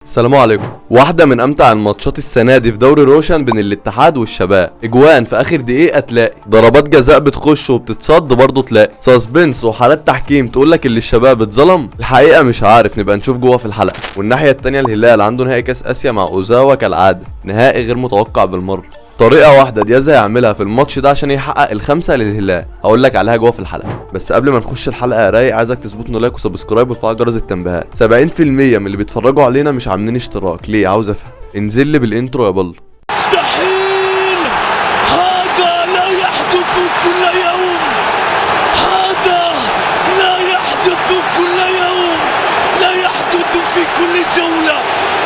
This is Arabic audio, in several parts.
السلام عليكم. واحدة من امتع الماتشات السنة دي في دوري روشن بين الاتحاد والشباب، اجوان في اخر دقيقة تلاقي، ضربات جزاء بتخش وبتتصد برضه تلاقي، سسبنس وحالات تحكيم تقولك اللي الشباب اتظلم. الحقيقة مش عارف، نبقى نشوف جوه في الحلقة. والناحية التانية الهلال عنده نهائي كاس اسيا مع اوزاوا كالعادة، نهائي غير متوقع بالمرة. طريقة واحدة دياز هيعملها في الماتش ده عشان يحقق الخمسة للهلال، هقولك عليها جوه في الحلقة. بس قبل ما نخش الحلقة يا رايق، عايزك تظبطنا لايك وسبسكرايب وتفعل جرس التنبيهات. 70% من اللي بيتفرجوا علينا مش عاملين اشتراك، ليه؟ عاوز افهم. انزل لي بالانترو يا بل. مستحيل، هذا لا يحدث كل يوم، هذا لا يحدث كل يوم، لا يحدث في كل جولة،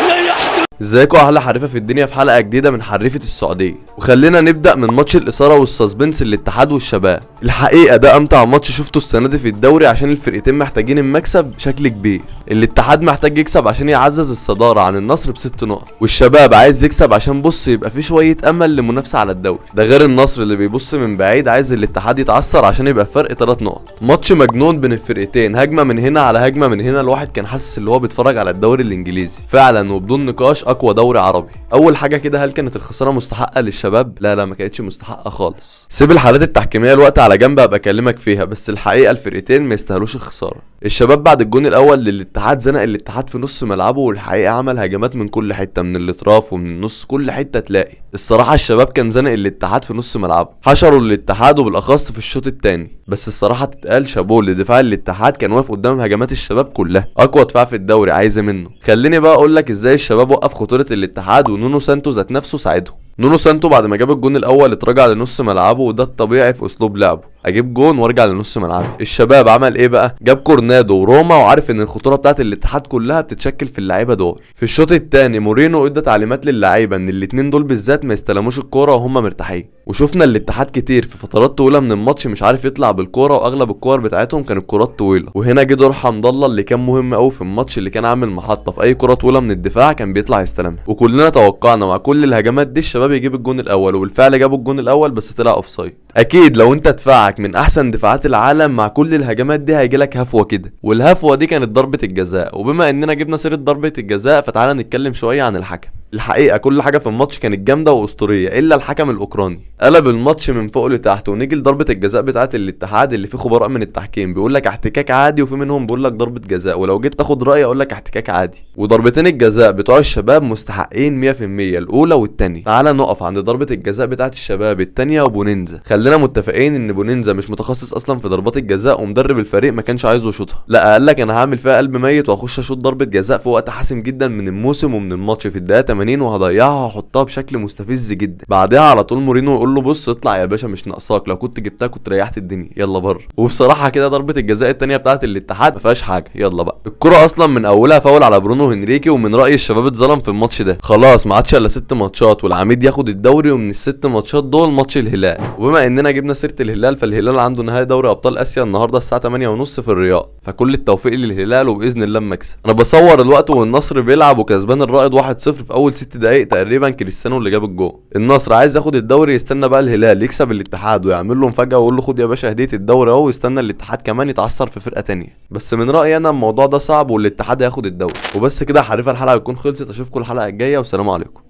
لا يحدث. ازيكم احلى حريفه في الدنيا في حلقه جديده من حريفه السعوديه. وخلينا نبدا من ماتش الاثاره والسسبنس الاتحاد والشباب. الحقيقه ده امتع ماتش شفته السنه دي في الدوري، عشان الفرقتين محتاجين المكسب بشكل كبير. الاتحاد محتاج يكسب عشان يعزز الصداره عن النصر ب6 نقط، والشباب عايز يكسب عشان بص يبقى في شويه امل لمنافسه على الدوري. ده غير النصر اللي بيبص من بعيد عايز الاتحاد يتعثر عشان يبقى فرق 3 نقط. ماتش مجنون بين الفرقتين، هجمه من هنا على هجمه من هنا، الواحد كان حاسس اللي هو بيتفرج على الدوري الانجليزي فعلا، وبدون نقاش اقوى دوري عربي. اول حاجه كده، هل كانت الخساره مستحقه للشباب؟ لا ما كانتش مستحقه خالص. سيب الحالات التحكيميه الوقت على جنب ابقى اكلمك فيها، بس الحقيقه الفرقتين ما يستاهلوش الخساره. الشباب بعد الجون الاول للاتحاد زنق الاتحاد في نص ملعبه، والحقيقه عمل هجمات من كل حته، من الاطراف ومن النص، كل حته تلاقي. الصراحه الشباب كان زنق الاتحاد في نص ملعبه، حشروا الاتحاد وبالاخص في الشوط الثاني. بس الصراحه تتقال شابوه لدفاع الاتحاد، كان واقف قدام هجمات الشباب كلها، اقوى دفاع في الدوري عايزه منه. خليني بقى اقول لك ازاي الشباب وقف خطوره الاتحاد، ونونو سانتو ذات نفسه ساعدهم. نونو سانتو بعد ما جاب الجون الاول اتراجع لنص ملعبه، وده الطبيعي في اسلوب لعبه، اجيب جون وارجع لنص ملعبي. الشباب عمل ايه بقى؟ جاب كورنادو وروما، وعارف ان الخطوره بتاعت الاتحاد كلها بتتشكل في اللعيبه دول. في الشوط الثاني مورينو ادى تعليمات للعيبه ان الاثنين دول بالذات ما يستلموش الكوره وهم مرتاحين. وشفنا الاتحاد كتير في فترات طويله من الماتش مش عارف يطلع بالكوره، واغلب الكور بتاعتهم كانت كرات طويله. وهنا جه دور حمد الله اللي كان مهم قوي في الماتش، اللي كان عامل محطه في اي كره طويله من الدفاع كان بيطلع يستلمها. وكلنا توقعنا مع كل الهجمات دي الشباب يجيب الجون الاول، وبالفعل جابوا الجون الاول بس طلع اوفسايد. اكيد لو انت دفاعك من احسن دفاعات العالم مع كل الهجمات دي هيجيلك هفوه كده، والهفوه دي كانت ضربه الجزاء. وبما اننا جبنا سيره ضربه الجزاء فتعالى نتكلم شويه عن الحكم. الحقيقه كل حاجه في الماتش كانت جامده واسطوريه الا الحكم الاوكراني، قلب الماتش من فوق لتحت. ونيجي لضربه الجزاء بتاعه الاتحاد اللي فيه خبراء من التحكيم بيقول لك احتكاك عادي، وفي منهم بيقول لك ضربه جزاء، ولو جيت تاخد رايي اقول لك احتكاك عادي. وضربتين الجزاء بتوع الشباب مستحقين 100%، الاولى والثانيه. تعالى نقف عند ضربه الجزاء بتاعه الشباب الثانيه وبونينزا. خلينا متفقين ان بونينزا مش متخصص اصلا في ضربات الجزاء، ومدرب الفريق ما كانش عايزه يشوطها، لا قال لك انا هعمل فيها قلب ميت واخش اشوط ضربه جزاء في وقت حاسم جدا من الموسم ومن الماتش في الدقيقه 80 وهضيعها وهحطها بشكل مستفز جدا. بعدها على طول مورينو يقول له بص اطلع يا باشا مش ناقصاك، لو كنت جبتها كنت ريحت الدنيا، يلا بره. وبصراحه كده ضربه الجزاء الثانيه بتاعه الاتحاد ما فيهاش حاجه، يلا بقى. الكره اصلا من اولها فاول على برونو هنريكي، ومن رايي الشباب اتظلم في الماتش ده. خلاص ما عادش الا 6 ماتشات والعميد ياخد الدوري، ومن ال6 ماتشات دول ماتش الهلال. وبما اننا جبنا سيره الهلال، فالهلال عنده نهائي دوري ابطال اسيا النهارده الساعه 8:30 في الرياض، فكل التوفيق للهلال وباذن الله مكسب. انا بصور الوقت والنصر بيلعب وكسبان الرائد 1-0 في اول 6 دقائق تقريبا، كريستيانو اللي جاب الجول. النصر عايز ياخد الدوري، يستنى بقى الهلال يكسب الاتحاد ويعمل له مفاجاه ويقول له خد يا باشا هديه الدوري اهو، ويستنى الاتحاد كمان يتعثر في فرقه تانية. بس من رايي انا الموضوع ده صعب والاتحاد هياخد الدوري. وبس كده حريفه الحلقه تكون خلصت، اشوفكم الحلقه الجايه والسلام عليكم.